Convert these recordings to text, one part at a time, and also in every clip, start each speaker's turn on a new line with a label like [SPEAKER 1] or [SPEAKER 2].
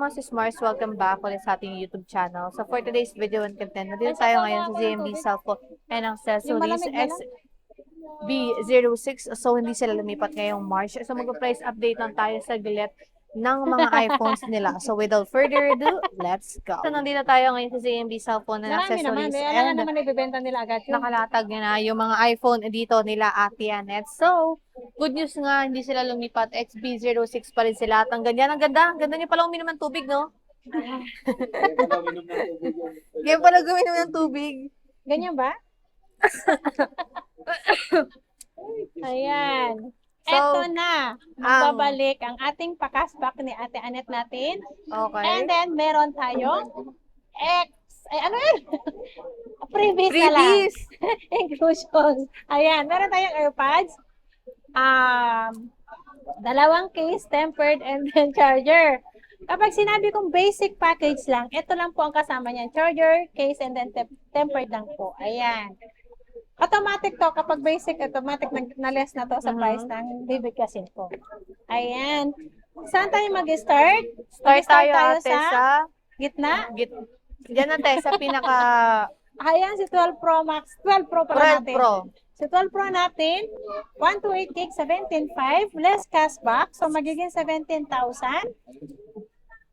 [SPEAKER 1] mga sis-Mars, welcome back ulit sa ating YouTube channel. So for today's video and content, nandito tayo ngayon sa ZMB Cellphone and
[SPEAKER 2] Yung
[SPEAKER 1] Accessories
[SPEAKER 2] malamig na lang.
[SPEAKER 1] XB06. So hindi sila lumipat ngayong March. So mag-price update lang tayo sa gilit ng mga iPhones nila. So without further ado, let's go. So nandito tayo ngayon sa ZMB Cellphone and
[SPEAKER 2] Marami naman.
[SPEAKER 1] Accessories
[SPEAKER 2] Alangan
[SPEAKER 1] and
[SPEAKER 2] naman ibibenta nila agad yun.
[SPEAKER 1] nakalatag niya na yung mga iPhone dito nila Ate Anet. So, good news nga, hindi sila lumipat. XB06 pa rin sila. At ang ganyan, ang ganda. Ang ganda niya pala uminom ng tubig, no? Ganyan pala guminom ng tubig.
[SPEAKER 2] Ganyan ba? Ayan.
[SPEAKER 1] So,
[SPEAKER 2] Eto na. Magbabalik ang ating pakasbak ni Ate Anet natin.
[SPEAKER 1] Okay.
[SPEAKER 2] And then, meron tayong ano yun? Previous na lang.
[SPEAKER 1] Freebies!
[SPEAKER 2] Inclusions. Ayan. Meron tayong AirPods. Dalawang case, tempered, and then charger. Kapag sinabi kong basic package lang, ito lang po ang kasama niyan. Charger, case, and then tempered lang po. Ayan. Automatic to. Kapag basic, automatic na less na to sa price ng bibigkasin ko. Ayan. Saan tayo mag-start?
[SPEAKER 1] Start tayo ate sa
[SPEAKER 2] gitna.
[SPEAKER 1] Diyan na tayo sa pinaka
[SPEAKER 2] Ayan, si 12 Pro Max. 12 Pro pala
[SPEAKER 1] 12
[SPEAKER 2] natin.
[SPEAKER 1] Pro.
[SPEAKER 2] Si 12 Pro natin, 128 gig, 17.5, less cashback. So, magiging 17,000.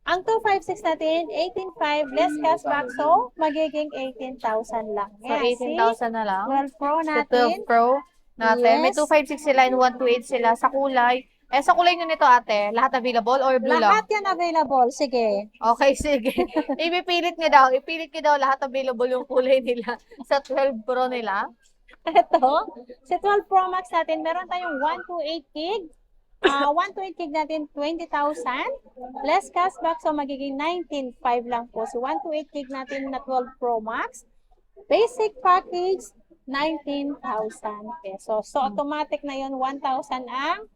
[SPEAKER 2] Ang 256 natin, 18.5, less cashback. So, magiging 18,000 lang.
[SPEAKER 1] So, 18,000 na lang.
[SPEAKER 2] 12 Pro
[SPEAKER 1] Sa
[SPEAKER 2] natin.
[SPEAKER 1] 12 Pro natin. May
[SPEAKER 2] Yes.
[SPEAKER 1] 256 sila and 128 sila sa kulay. Sa kulay nyo nito ate, lahat available or blue lang?
[SPEAKER 2] Lahat yan available. Sige.
[SPEAKER 1] Okay, sige. Ipipilit nyo daw. Ipilit nyo daw lahat available yung kulay nila sa 12 Pro nila.
[SPEAKER 2] Ito, si 12 Pro Max natin, meron tayong 128 gig. 128 gig natin, 20,000. Less cashback, so magiging 19.5 lang po. Si 128 gig natin na 12 Pro Max. Basic package, 19,000 pesos. So, automatic na yun, 1,000 ang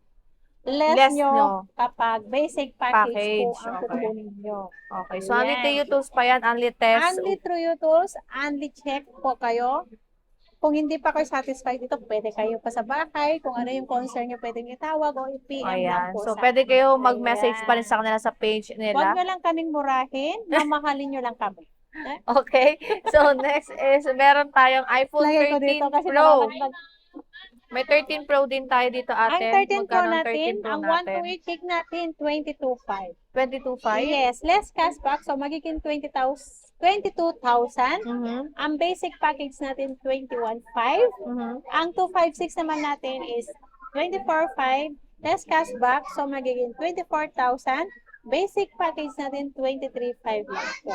[SPEAKER 2] less nyo kapag basic package po ang kukunin nyo.
[SPEAKER 1] Okay, so only True Tools pa yan, only test.
[SPEAKER 2] Only True Tools, only check po kayo. Kung hindi pa kayo satisfied dito, pwede kayo pa sa bahay. Kung ano yung concern nyo, pwede nyo tawag o i-PM lang po
[SPEAKER 1] So,
[SPEAKER 2] sa
[SPEAKER 1] pwede kayo mag-message pa rin sa kanila sa page nila.
[SPEAKER 2] Huwag nyo lang kaming murahin, mamahalin nyo lang kami.
[SPEAKER 1] Okay, so next is, meron tayong iPhone 13 Pro. May 13 Pro din tayo dito ate.
[SPEAKER 2] Ang 13 Pro
[SPEAKER 1] Magkano ang
[SPEAKER 2] natin,
[SPEAKER 1] 13 Pro
[SPEAKER 2] ang 128 gig natin, 22,500.
[SPEAKER 1] 22,500?
[SPEAKER 2] Yes, less cashback, so magiging 22,000. Ang basic package natin, 21,500. Ang 256 naman natin is 24,500. Less cashback, so magiging 24,000. Basic package natin, 23,500 lang po.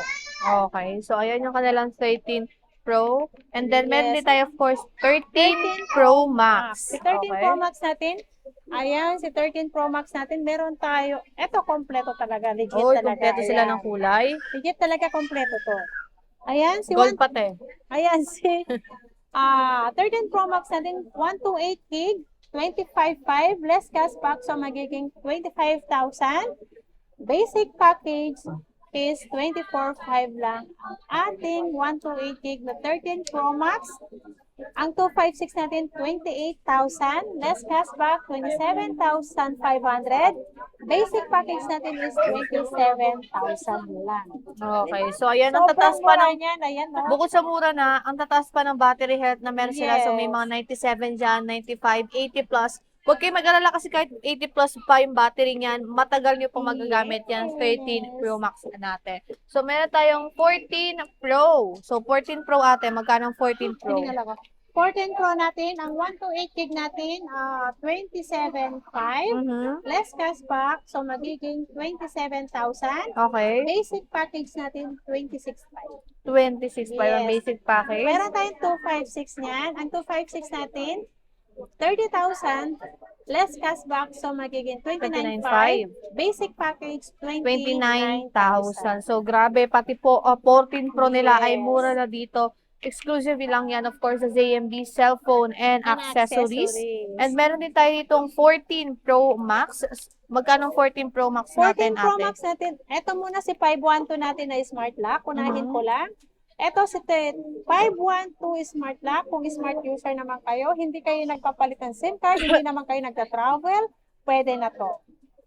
[SPEAKER 1] Okay, so ayan yung kanilang 13 Pro. And then, meron din tayo, of course, 13 Pro Max.
[SPEAKER 2] Si 13 Pro Max natin, ayan, si 13 Pro Max natin, meron tayo, eto kompleto talaga, legit talaga.
[SPEAKER 1] Kompleto sila ng kulay.
[SPEAKER 2] Legit talaga kompleto to. Ayan, si
[SPEAKER 1] Gold pati.
[SPEAKER 2] Ayan, si 13 Pro Max natin, 128 gig, 25,500, less cashback, so magiging 25,000. Basic package is 24,500 lang. Ang ating 128 gig na 13 Pro Max. Ang 256 natin, 28,000. Less cashback, 27,500. Basic package natin is 27,000 lang.
[SPEAKER 1] Okay, so ayan, ang tataas pa ng,
[SPEAKER 2] ayan, no?
[SPEAKER 1] bukod sa mura na, ang tataas pa ng battery health na meron sila. So may mga 97 dyan, 95, 80 plus. Huwag kayo mag-alala kasi kahit 80 plus pa yung battery niyan, matagal nyo pong magagamit yan, 13 Pro Max natin. So, meron tayong 14 Pro. So, 14 Pro ate, magkano ang 14 Pro?
[SPEAKER 2] 14 Pro natin, ang 128 gig natin, 27,500. Less cashback, so magiging 27,000.
[SPEAKER 1] Okay.
[SPEAKER 2] Basic package natin, 26,500.
[SPEAKER 1] 26 pa yung basic package.
[SPEAKER 2] Meron tayong 256 niyan. Ang 256 natin, 30,000, less cashback, so magiging 29,500. Basic package,
[SPEAKER 1] 29,000. So, grabe. Pati po, 14 Pro nila ay mura na dito. Exclusive lang yan, of course, sa ZMB Cellphone and Accessories. And meron din tayo itong 14 Pro Max. Magkano 14 Pro Max natin,
[SPEAKER 2] 14 Pro
[SPEAKER 1] ate?
[SPEAKER 2] Max natin, eto muna si 512 natin na smart lock. Unahin ko lang. Eto si 512 smart lock. Kung smart user naman kayo, hindi kayo nagpapalit ng SIM card, hindi naman kayo nagta-travel, pwede na to.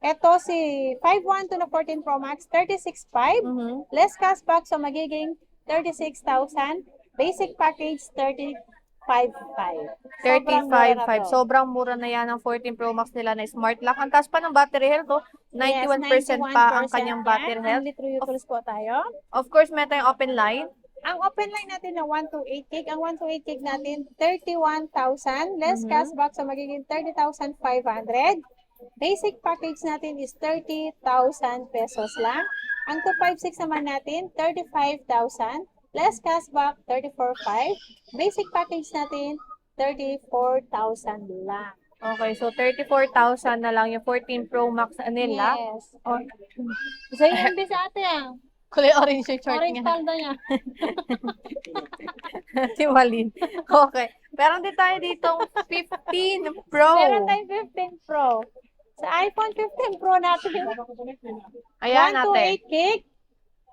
[SPEAKER 2] Ito si 512 na 14 Pro Max, 36.5.
[SPEAKER 1] Mhm.
[SPEAKER 2] Less cashback, so magiging 36,000. Basic package, 35.5. Sobrang mura na
[SPEAKER 1] 35.5.
[SPEAKER 2] to.
[SPEAKER 1] Sobrang mura na yan ng 14 Pro Max nila na Smart Lock. Ang taas pa ng battery health, oh.
[SPEAKER 2] Yes,
[SPEAKER 1] 91% pa ang kanyang
[SPEAKER 2] 91%
[SPEAKER 1] battery
[SPEAKER 2] yan.
[SPEAKER 1] health.
[SPEAKER 2] Only true utils po tayo.
[SPEAKER 1] Of course, may tayong open line.
[SPEAKER 2] Ang open line natin na 128 gig, ang 128 gig natin 31,000, less
[SPEAKER 1] Mhm.
[SPEAKER 2] cashback so magiging 30,500. Basic package natin is 30,000 pesos lang. Ang 256 naman natin 35,000, less cashback 34,500. Basic package natin 34,000 lang.
[SPEAKER 1] Okay, so 34,000 na lang yung 14 Pro Max nila.
[SPEAKER 2] Yes.
[SPEAKER 1] Oh,
[SPEAKER 2] So yung bis ate ah.
[SPEAKER 1] kulay orange yung short
[SPEAKER 2] Orange
[SPEAKER 1] niya.
[SPEAKER 2] palda niya.
[SPEAKER 1] Si Malin. Okay. Meron din tayo dito 15 Pro.
[SPEAKER 2] Meron tayong 15 Pro. Sa iPhone 15 Pro natin,
[SPEAKER 1] Ayan
[SPEAKER 2] 128
[SPEAKER 1] natin.
[SPEAKER 2] gig.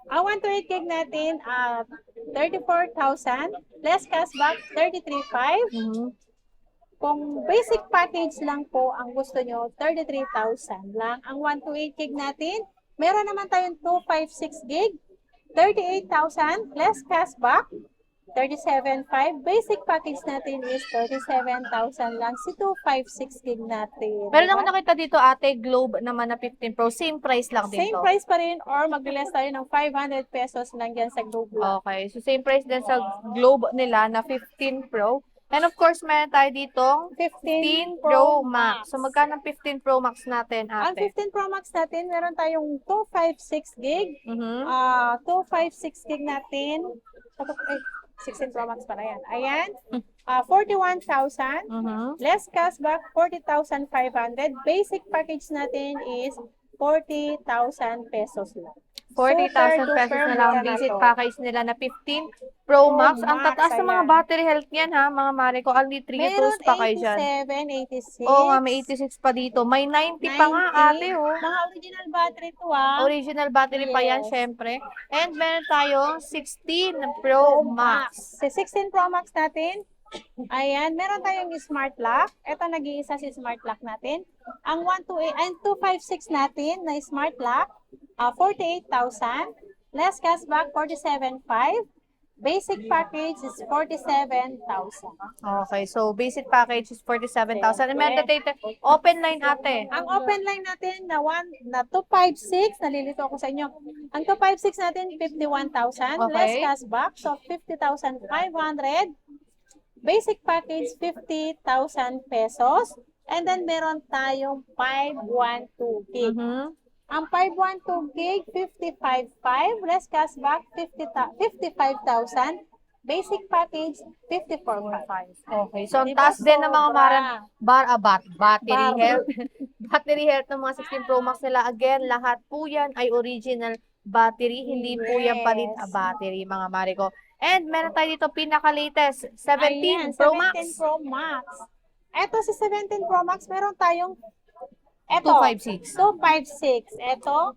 [SPEAKER 2] Ang 128 gig natin, 34,000. Less cashback, 33,500.
[SPEAKER 1] Mhm.
[SPEAKER 2] Kung basic package lang po ang gusto nyo, 33,000 lang. Ang 128 gig natin, meron naman tayong 256 gig, 38,000. Less cashback, 37,500. Basic package natin is 37,000 lang. Si 256 gig natin.
[SPEAKER 1] Meron ako
[SPEAKER 2] diba?
[SPEAKER 1] nakita dito ate, Globe naman na 15 Pro. Same price lang din
[SPEAKER 2] Same
[SPEAKER 1] to.
[SPEAKER 2] price pa rin or mag-less tayo ng 500 pesos lang dyan sa Globe lang.
[SPEAKER 1] Okay. So, same price din sa Globe nila na 15 Pro. And of course, meron tayo dito 15 Pro Max. So, magkano ang 15 Pro Max natin,
[SPEAKER 2] Ang
[SPEAKER 1] ate?
[SPEAKER 2] 15 Pro Max natin, meron tayong 256 gig.
[SPEAKER 1] Mhm.
[SPEAKER 2] 256 gig natin. 16 Pro Max para yan. Ayan. 41,000.
[SPEAKER 1] Mhm.
[SPEAKER 2] Less cashback, 40,500. Basic package natin is 40,000 pesos lang.
[SPEAKER 1] 40,000
[SPEAKER 2] Super
[SPEAKER 1] pesos
[SPEAKER 2] duper
[SPEAKER 1] na lang ang
[SPEAKER 2] mura na
[SPEAKER 1] basic
[SPEAKER 2] to.
[SPEAKER 1] package nila na 15 Pro Max. Ang
[SPEAKER 2] Max,
[SPEAKER 1] tataas ng mga
[SPEAKER 2] ayan.
[SPEAKER 1] battery health niyan ha, mga mare ko. Only 3
[SPEAKER 2] Meron
[SPEAKER 1] tools pa kayo dyan.
[SPEAKER 2] 87, 86.
[SPEAKER 1] Oo nga, may 86 pa dito. May 90 pa nga,
[SPEAKER 2] 90.
[SPEAKER 1] ate, oh.
[SPEAKER 2] Mga original battery to ah.
[SPEAKER 1] Original battery pa yan,
[SPEAKER 2] Yes.
[SPEAKER 1] syempre. And meron tayong 16 Pro Max.
[SPEAKER 2] Sa 16 Pro Max natin, ayan, meron tayong smart lock. Ito nag-iisa si smart lock natin. Ang 128 and 256 natin na smart lock, 48,000. Less cashback, 47,500. Basic package is 47,000.
[SPEAKER 1] Okay, so basic package is 47,000. And meron tayo open line, ate.
[SPEAKER 2] Ang open line natin na 256, nalilito ako sa inyo. Ang 256 natin, 51,000.
[SPEAKER 1] Okay.
[SPEAKER 2] Less cashback, so 50,500. Basic package, 50,000 pesos. And then meron tayong 512 gig.
[SPEAKER 1] Mhm.
[SPEAKER 2] Ang 512 gig, 55,500. Less cashback, 55,000. Basic package, 54,500.
[SPEAKER 1] Okay, so ang
[SPEAKER 2] Diba
[SPEAKER 1] taas din ng mga
[SPEAKER 2] sobra?
[SPEAKER 1] battery
[SPEAKER 2] Bar.
[SPEAKER 1] health. Battery health ng mga 16 Pro Max nila. Again, lahat po yan ay original battery. Hindi po yan palit
[SPEAKER 2] Yes.
[SPEAKER 1] battery, mga mare ko. And meron tayo dito pinaka-latest, 17
[SPEAKER 2] Ayan,
[SPEAKER 1] Pro
[SPEAKER 2] 17
[SPEAKER 1] Max.
[SPEAKER 2] Pro Max. Eto si 17 Pro Max, meron tayong eto,
[SPEAKER 1] 256.
[SPEAKER 2] 256. Eto,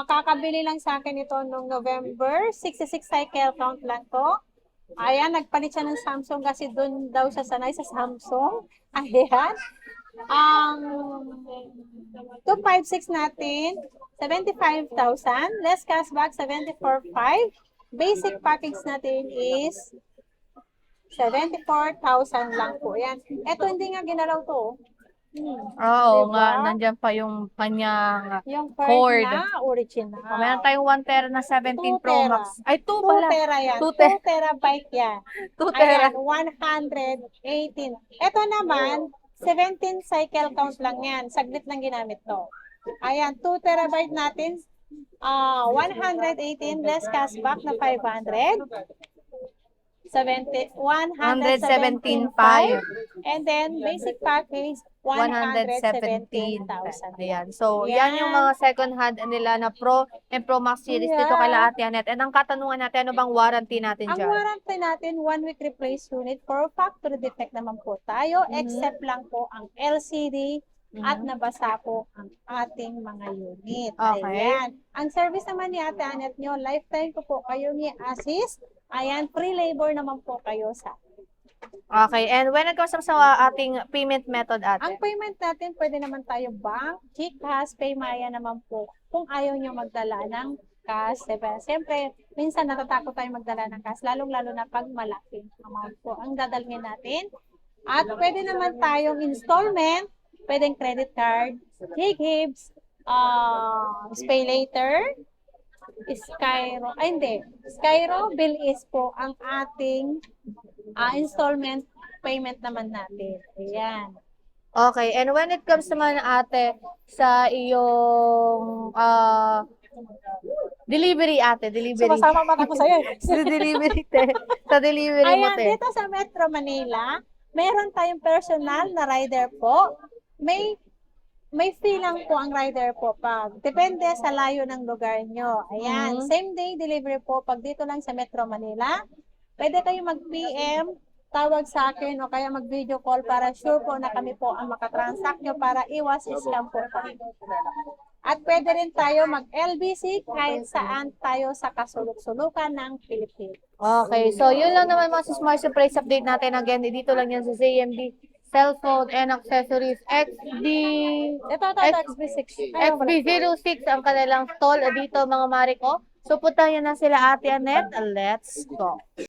[SPEAKER 2] kakabili lang sa akin ito noong November. 66 cycle count lang to. Ayan, nagpalit siya ng Samsung kasi doon daw siya sanay sa Samsung. Ayan. Ang 256 natin, 75,000. Less cashback, 74,500. Basic package natin is 74,000 lang po. Yan. Ito hindi nga ginalaw to.
[SPEAKER 1] Oo
[SPEAKER 2] Diba?
[SPEAKER 1] nga, nandyan pa yung kanyang
[SPEAKER 2] Yung
[SPEAKER 1] cord.
[SPEAKER 2] cord na original.
[SPEAKER 1] Meron tayong 1 tera na 17
[SPEAKER 2] 2
[SPEAKER 1] Pro
[SPEAKER 2] tera.
[SPEAKER 1] Max. Ay, 2
[SPEAKER 2] 2
[SPEAKER 1] pala.
[SPEAKER 2] tera yan.
[SPEAKER 1] 2
[SPEAKER 2] 2 terabyte yan.
[SPEAKER 1] 2 tera.
[SPEAKER 2] Ayan, 118. Ito naman, 17 cycle count lang yan. Saglit lang ginamit to. Ayan, 2 terabyte natin. 118 less cashback na 500. 117,500. And then, basic package, 117,000.
[SPEAKER 1] 117. Ayan. So, yan yung mga second hand nila na Pro and Pro Max series dito
[SPEAKER 2] Yeah.
[SPEAKER 1] kay Ate Anet. And ang katanungan natin, ano bang warranty natin
[SPEAKER 2] Ang
[SPEAKER 1] dyan?
[SPEAKER 2] warranty natin, 1 week replace unit for factory defect naman po tayo,
[SPEAKER 1] Mhm.
[SPEAKER 2] except lang po ang LCD at
[SPEAKER 1] Mhm.
[SPEAKER 2] nabasa po ang ating mga unit.
[SPEAKER 1] Okay.
[SPEAKER 2] Ayan. Ang service naman ni Ate Anet nyo, lifetime ko po kayo ni assist. Ayan, free labor naman po kayo sa
[SPEAKER 1] Okay, and when it comes sa ating payment method,
[SPEAKER 2] Ang
[SPEAKER 1] ate?
[SPEAKER 2] payment natin, pwede naman tayo bank, GCash, Paymaya naman po. Kung ayaw nyo magdala ng cash, diba? Siyempre, minsan natatakot tayo magdala ng cash, lalong-lalo na pag malaking amount po ang dadalhin natin. At pwede naman tayong installment, pwedeng credit card, GGives, Pay Later, Skyro, ay hindi, Skyro, Bill is po ang ating installment payment naman natin. Ayan.
[SPEAKER 1] Okay, and when it comes naman, ate, sa iyong delivery, ate, delivery.
[SPEAKER 2] Sumasama mata ko sa'yo.
[SPEAKER 1] Sa delivery, te. Sa delivery mo,
[SPEAKER 2] Ayan,
[SPEAKER 1] te.
[SPEAKER 2] dito sa Metro Manila, meron tayong personal na rider po. May fee lang po ang rider po pag depende sa layo ng lugar nyo. Ayan,
[SPEAKER 1] Mhm.
[SPEAKER 2] same day delivery po pag dito lang sa Metro Manila. Pwede kayo mag-PM, tawag sa akin o kaya mag-video call para sure po na kami po ang makatransact nyo para iwas scam po kami. At pwede rin tayo mag-LBC kahit saan tayo sa kasulok-sulukan ng Pilipinas.
[SPEAKER 1] Okay, so yun lang naman mga smart surprise update natin. Again, dito lang yan sa ZMB Cellphone and Accessories
[SPEAKER 2] Ito, XB6. Ayun, wala.
[SPEAKER 1] XB06 ang kanilang stall dito mga Mariko. So puntahan nyo na sila Ate Annette. Let's go.